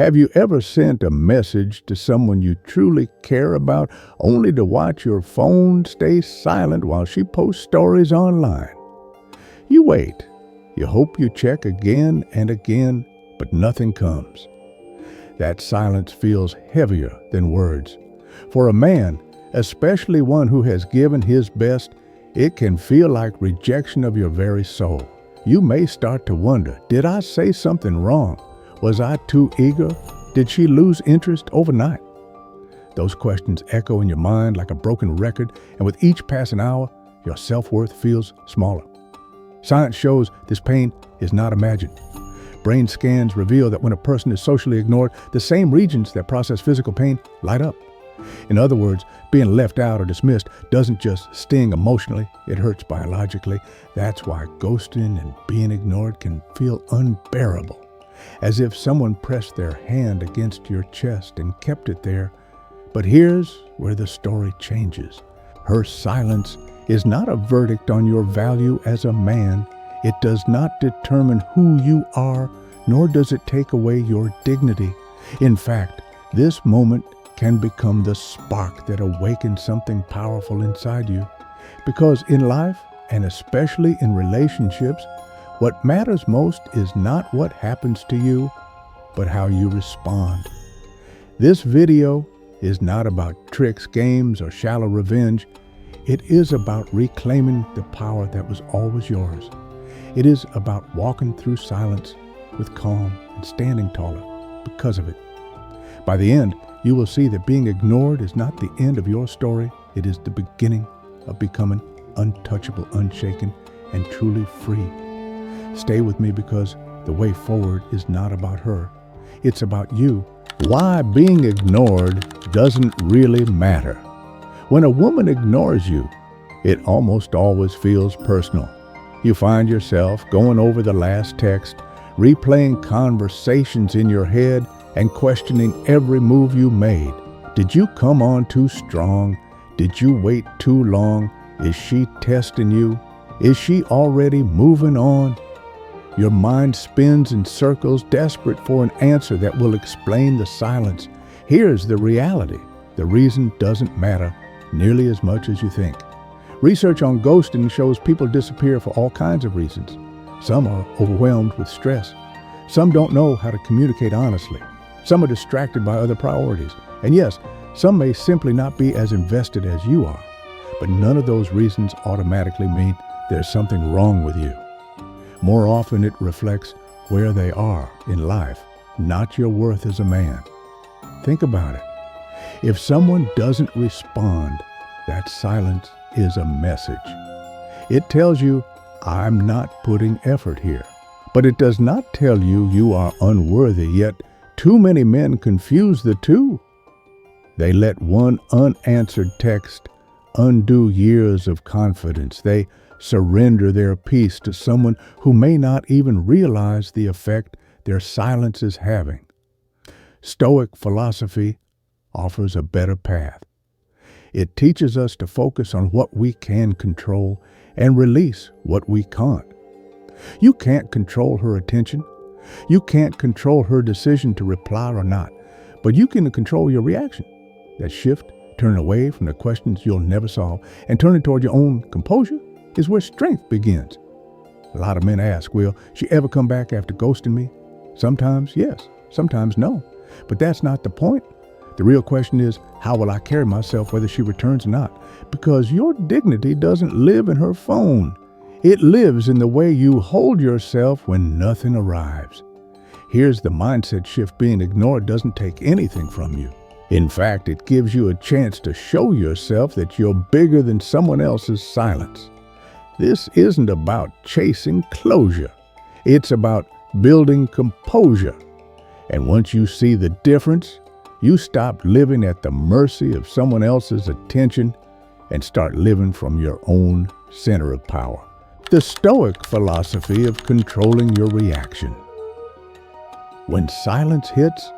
Have you ever sent a message to someone you truly care about only to watch your phone stay silent while she posts stories online? You wait. You hope you check again and again, but nothing comes. That silence feels heavier than words. For a man, especially one who has given his best, it can feel like rejection of your very soul. You may start to wonder, did I say something wrong? Was I too eager? Did she lose interest overnight? Those questions echo in your mind like a broken record, and with each passing hour, your self-worth feels smaller. Science shows this pain is not imagined. Brain scans reveal that when a person is socially ignored, the same regions that process physical pain light up. In other words, being left out or dismissed doesn't just sting emotionally, it hurts biologically. That's why ghosting and being ignored can feel unbearable, as if someone pressed their hand against your chest and kept it there. But here's where the story changes. Her silence is not a verdict on your value as a man. It does not determine who you are, nor does it take away your dignity. In fact, this moment can become the spark that awakens something powerful inside you. Because in life, and especially in relationships, what matters most is not what happens to you, but how you respond. This video is not about tricks, games, or shallow revenge. It is about reclaiming the power that was always yours. It is about walking through silence with calm and standing taller because of it. By the end, you will see that being ignored is not the end of your story. It is the beginning of becoming untouchable, unshaken, and truly free. Stay with me, because the way forward is not about her. It's about you. Why being ignored doesn't really matter. When a woman ignores you, it almost always feels personal. You find yourself going over the last text, replaying conversations in your head, and questioning every move you made. Did you come on too strong? Did you wait too long? Is she testing you? Is she already moving on? Your mind spins in circles, desperate for an answer that will explain the silence. Here's the reality. The reason doesn't matter nearly as much as you think. Research on ghosting shows people disappear for all kinds of reasons. Some are overwhelmed with stress. Some don't know how to communicate honestly. Some are distracted by other priorities. And yes, some may simply not be as invested as you are. But none of those reasons automatically mean there's something wrong with you. More often it reflects where they are in life, not your worth as a man. Think about it. If someone doesn't respond, that silence is a message. It tells you, I'm not putting effort here. But it does not tell you you are unworthy, yet too many men confuse the two. They let one unanswered text undo years of confidence. They surrender their peace to someone who may not even realize the effect their silence is having. Stoic philosophy offers a better path. It teaches us to focus on what we can control and release what we can't. You can't control her attention. You can't control her decision to reply or not, but you can control your reaction. That shift, turning away from the questions you'll never solve and turning toward your own composure, is where strength begins. A lot of men ask, will she ever come back after ghosting me? Sometimes yes, sometimes no. But that's not the point. The real question is, how will I carry myself whether she returns or not? Because your dignity doesn't live in her phone. It lives in the way you hold yourself when nothing arrives. Here's the mindset shift: being ignored doesn't take anything from you. In fact, it gives you a chance to show yourself that you're bigger than someone else's silence. This isn't about chasing closure. It's about building composure. And once you see the difference, you stop living at the mercy of someone else's attention and start living from your own center of power. The Stoic philosophy of controlling your reaction. When silence hits,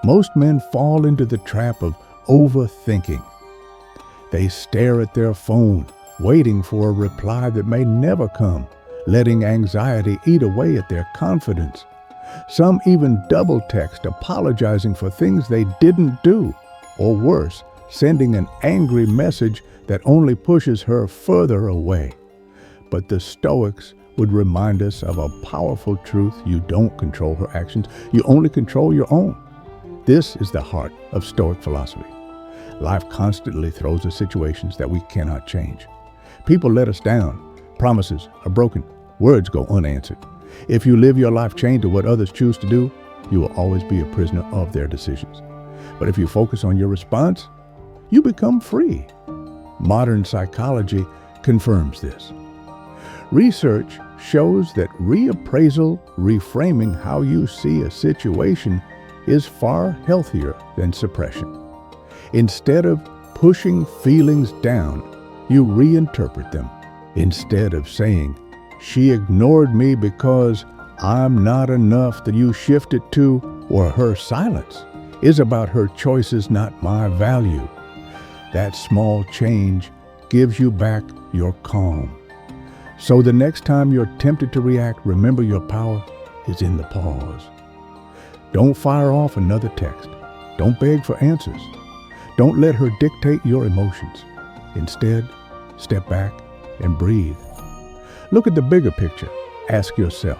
most men fall into the trap of overthinking. They stare at their phone, waiting for a reply that may never come, letting anxiety eat away at their confidence. Some even double text apologizing for things they didn't do, or worse, sending an angry message that only pushes her further away. But the Stoics would remind us of a powerful truth: you don't control her actions, you only control your own. This is the heart of Stoic philosophy. Life constantly throws us situations that we cannot change. People let us down, promises are broken, words go unanswered. If you live your life chained to what others choose to do, you will always be a prisoner of their decisions. But if you focus on your response, you become free. Modern psychology confirms this. Research shows that reappraisal, reframing how you see a situation, is far healthier than suppression. Instead of pushing feelings down, you reinterpret them. Instead of saying, "She ignored me because I'm not enough," that you shift it to, or "Her silence is about her choices, not my value." That small change gives you back your calm. So the next time you're tempted to react, remember your power is in the pause. Don't fire off another text. Don't beg for answers. Don't let her dictate your emotions. Instead, step back and breathe. Look at the bigger picture. Ask yourself,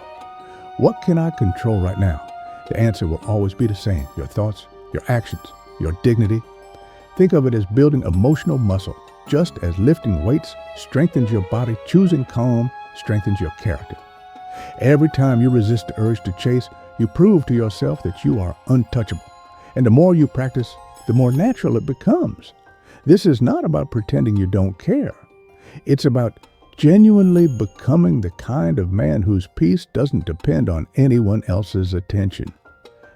what can I control right now? The answer will always be the same: your thoughts, your actions, your dignity. Think of it as building emotional muscle. Just as lifting weights strengthens your body, choosing calm strengthens your character. Every time you resist the urge to chase, you prove to yourself that you are untouchable. And the more you practice, the more natural it becomes. This is not about pretending you don't care. It's about genuinely becoming the kind of man whose peace doesn't depend on anyone else's attention.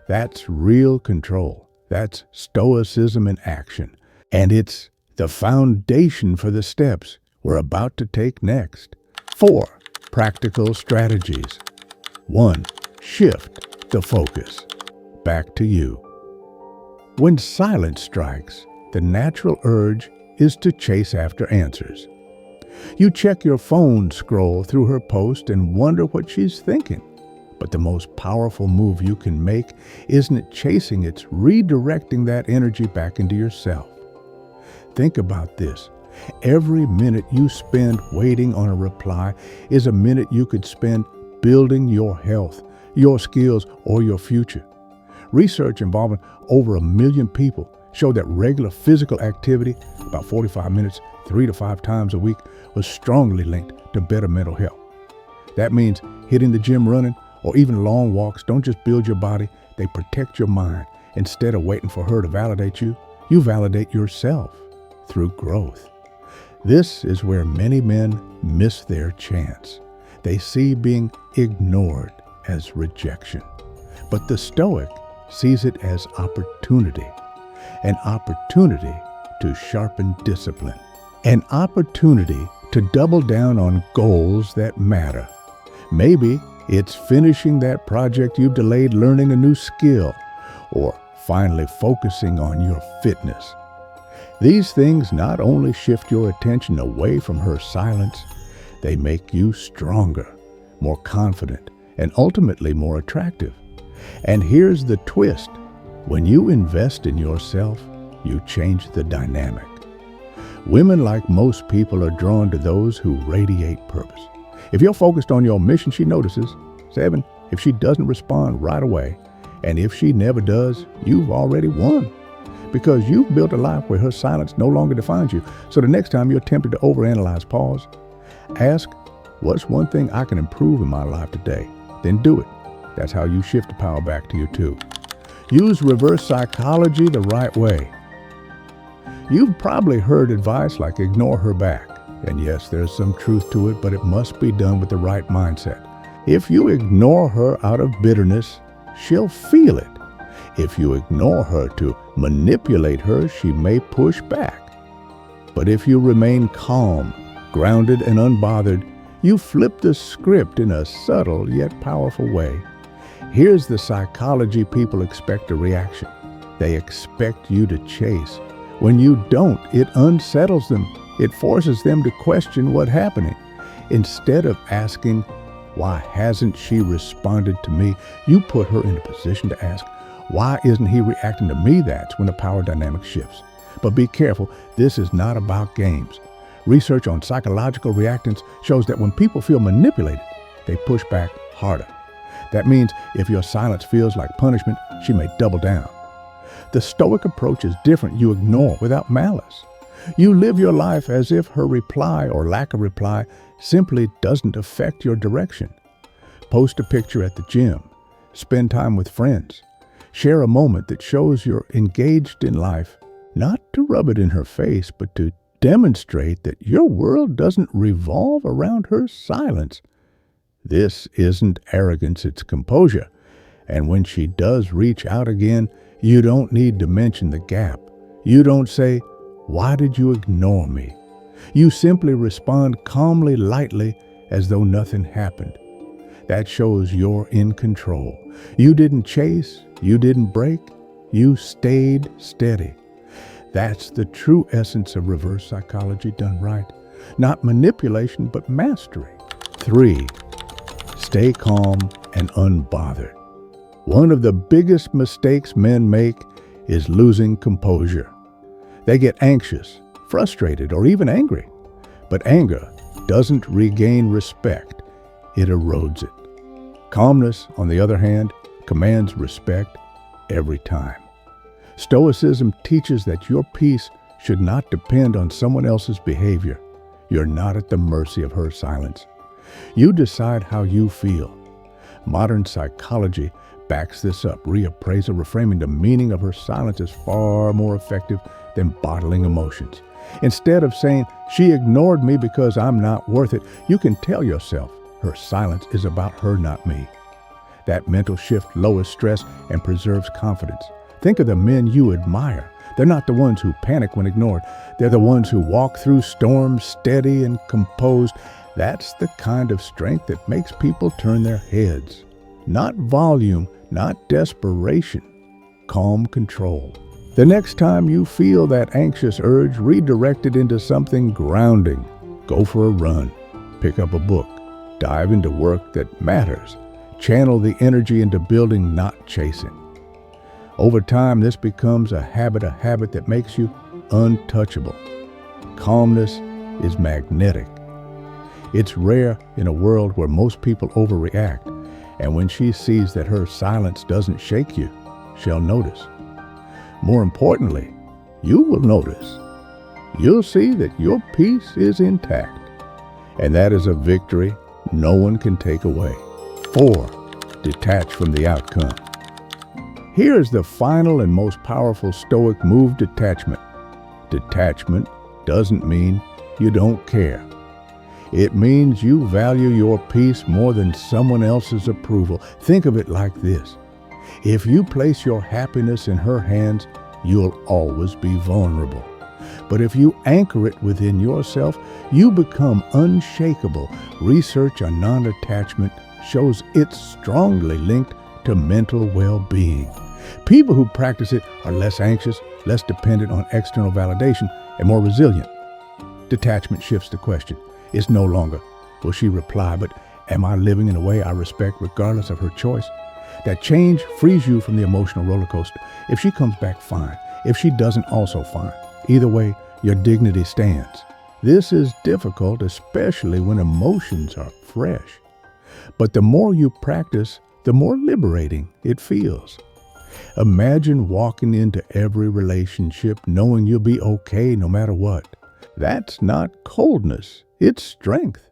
That's real control. That's Stoicism in action. And it's the foundation for the steps we're about to take next. 4 practical strategies. 1. Shift the focus. Back to you. When silence strikes, the natural urge is to chase after answers. You check your phone, scroll through her post, and wonder what she's thinking. But the most powerful move you can make isn't chasing, it's redirecting that energy back into yourself. Think about this. Every minute you spend waiting on a reply is a minute you could spend building your health, your skills, or your future. Research involving over 1 million people showed that regular physical activity, about 45 minutes, 3 to 5 times a week, was strongly linked to better mental health. That means hitting the gym, running, or even long walks don't just build your body, they protect your mind. Instead of waiting for her to validate you, you validate yourself through growth. This is where many men miss their chance. They see being ignored as rejection. But the Stoic sees it as opportunity, an opportunity to sharpen discipline, an opportunity to double down on goals that matter. Maybe it's finishing that project you've delayed, learning a new skill, or finally focusing on your fitness. These things not only shift your attention away from her silence, they make you stronger, more confident, and ultimately more attractive. And here's the twist. When you invest in yourself, you change the dynamic. Women, like most people, are drawn to those who radiate purpose. If you're focused on your mission, she notices. 7, if she doesn't respond right away, and if she never does, you've already won. Because you've built a life where her silence no longer defines you. So the next time you're tempted to overanalyze, pause. Ask, what's one thing I can improve in my life today? Then do it. That's how you shift the power back to you too. Use reverse psychology the right way. You've probably heard advice like ignore her back. And yes, there's some truth to it, but it must be done with the right mindset. If you ignore her out of bitterness, she'll feel it. If you ignore her to manipulate her, she may push back. But if you remain calm, grounded, and unbothered, you flip the script in a subtle yet powerful way. Here's the psychology people expect: a reaction. They expect you to chase. When you don't, it unsettles them. It forces them to question what's happening. Instead of asking, Why hasn't she responded to me? You put her in a position to ask, why isn't he reacting to me? That's when the power dynamic shifts. But be careful, this is not about games. Research on psychological reactance shows that when people feel manipulated, they push back harder. That means if your silence feels like punishment, she may double down. The Stoic approach is different. You ignore without malice. You live your life as if her reply or lack of reply simply doesn't affect your direction. Post a picture at the gym. Spend time with friends. Share a moment that shows you're engaged in life, not to rub it in her face, but to demonstrate that your world doesn't revolve around her silence. This isn't arrogance, it's composure. And when she does reach out again, you don't need to mention the gap. You don't say, "Why did you ignore me?" You simply respond calmly, lightly, as though nothing happened. That shows you're in control. You didn't chase, you didn't break, you stayed steady. That's the true essence of reverse psychology done right. Not manipulation, but mastery. 3. Stay calm and unbothered. One of the biggest mistakes men make is losing composure. They get anxious, frustrated, or even angry. But anger doesn't regain respect, it erodes it. Calmness, on the other hand, commands respect every time. Stoicism teaches that your peace should not depend on someone else's behavior. You're not at the mercy of her silence. You decide how you feel. Modern psychology backs this up. Reappraisal, reframing the meaning of her silence is far more effective than bottling emotions. Instead of saying, "She ignored me because I'm not worth it," you can tell yourself, her silence is about her, not me. That mental shift lowers stress and preserves confidence. Think of the men you admire. They're not the ones who panic when ignored. They're the ones who walk through storms steady and composed. That's the kind of strength that makes people turn their heads. Not volume, not desperation. Calm control. The next time you feel that anxious urge, redirect it into something grounding. Go for a run. Pick up a book. Dive into work that matters. Channel the energy into building, not chasing. Over time, this becomes a habit that makes you untouchable. Calmness is magnetic. It's rare in a world where most people overreact, and when she sees that her silence doesn't shake you, she'll notice. More importantly, you will notice. You'll see that your peace is intact, and that is a victory no one can take away. 4. Detach from the outcome. Here's the final and most powerful Stoic move: detachment. Detachment doesn't mean you don't care. It means you value your peace more than someone else's approval. Think of it like this. If you place your happiness in her hands, you'll always be vulnerable. But if you anchor it within yourself, you become unshakable. Research on non-attachment shows it's strongly linked to mental well-being. People who practice it are less anxious, less dependent on external validation, and more resilient. Detachment shifts the question. It's no longer, will she reply, but am I living in a way I respect regardless of her choice? That change frees you from the emotional roller coaster. If she comes back, fine. If she doesn't, also fine. Either way, your dignity stands. This is difficult, especially when emotions are fresh. But the more you practice, the more liberating it feels. Imagine walking into every relationship knowing you'll be okay no matter what. That's not coldness, it's strength.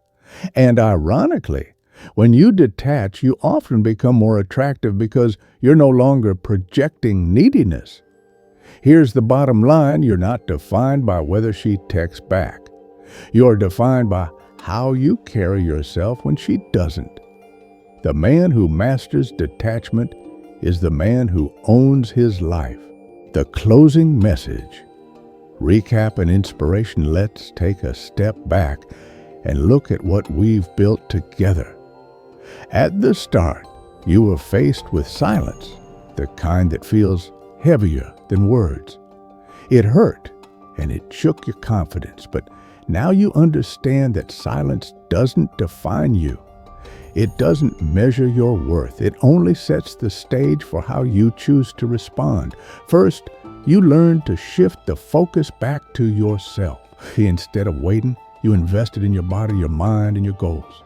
And ironically, when you detach, you often become more attractive because you're no longer projecting neediness. Here's the bottom line: you're not defined by whether she texts back. You're defined by how you carry yourself when she doesn't. The man who masters detachment is the man who owns his life. The closing message. Recap and inspiration. Let's take a step back and look at what we've built together. At the start, you were faced with silence, the kind that feels heavier than words. It hurt and it shook your confidence, but now you understand that silence doesn't define you. It doesn't measure your worth. It only sets the stage for how you choose to respond. First, you learn to shift the focus back to yourself. Instead of waiting, you invested in your body, your mind, and your goals.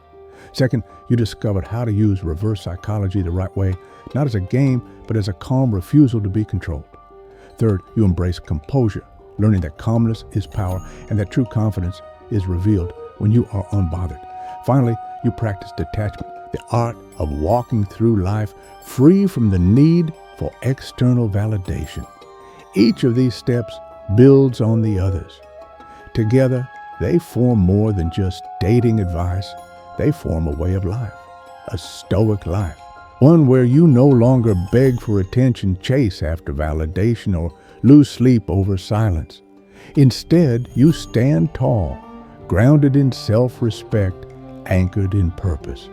Second, you discovered how to use reverse psychology the right way, not as a game, but as a calm refusal to be controlled. Third, you embrace composure, learning that calmness is power and that true confidence is revealed when you are unbothered. Finally, you practice detachment, the art of walking through life free from the need for external validation. Each of these steps builds on the others. Together, they form more than just dating advice. They form a way of life, a stoic life, one where you no longer beg for attention, chase after validation, or lose sleep over silence. Instead, you stand tall, grounded in self-respect, anchored in purpose.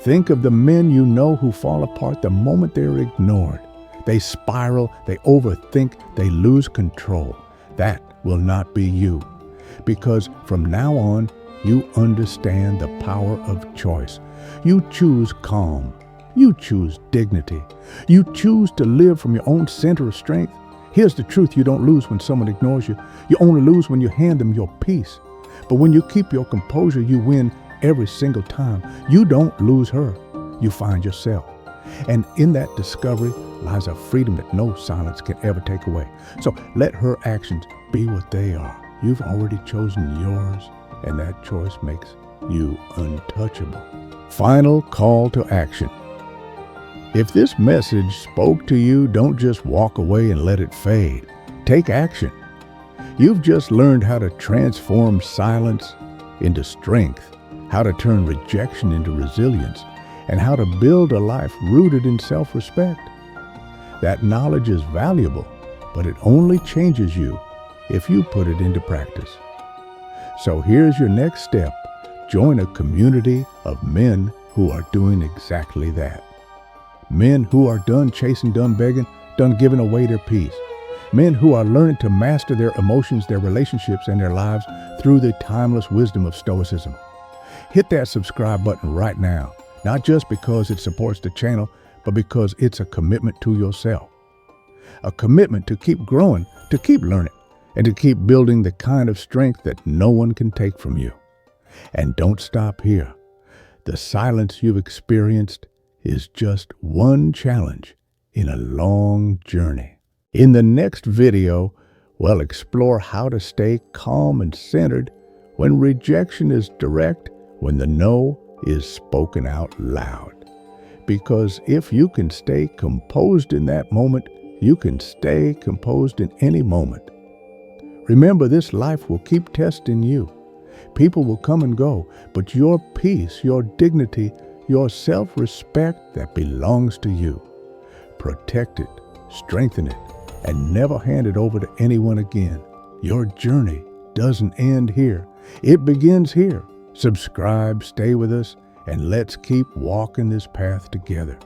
Think of the men you know who fall apart the moment they're ignored. They spiral, they overthink, they lose control. That will not be you, because from now on, you understand the power of choice. You choose calm. You choose dignity. You choose to live from your own center of strength. Here's the truth: you don't lose when someone ignores you. You only lose when you hand them your peace. But when you keep your composure, you win every single time. You don't lose her. You find yourself. And in that discovery lies a freedom that no silence can ever take away. So let her actions be what they are. You've already chosen yours, and that choice makes you untouchable. Final call to action. If this message spoke to you, don't just walk away and let it fade. Take action. You've just learned how to transform silence into strength, how to turn rejection into resilience, and how to build a life rooted in self-respect. That knowledge is valuable, but it only changes you if you put it into practice. So here's your next step. Join a community of men who are doing exactly that. Men who are done chasing, done begging, done giving away their peace. Men who are learning to master their emotions, their relationships, and their lives through the timeless wisdom of Stoicism. Hit that subscribe button right now, not just because it supports the channel, but because it's a commitment to yourself. A commitment to keep growing, to keep learning, and to keep building the kind of strength that no one can take from you. And don't stop here. The silence you've experienced is just one challenge in a long journey. In the next video, we'll explore how to stay calm and centered when rejection is direct, when the no is spoken out loud. Because if you can stay composed in that moment, you can stay composed in any moment. Remember, this life will keep testing you. People will come and go, but your peace, your dignity, your self-respect that belongs to you, protect it, strengthen it, and never hand it over to anyone again. Your journey doesn't end here. It begins here. Subscribe, stay with us, and let's keep walking this path together.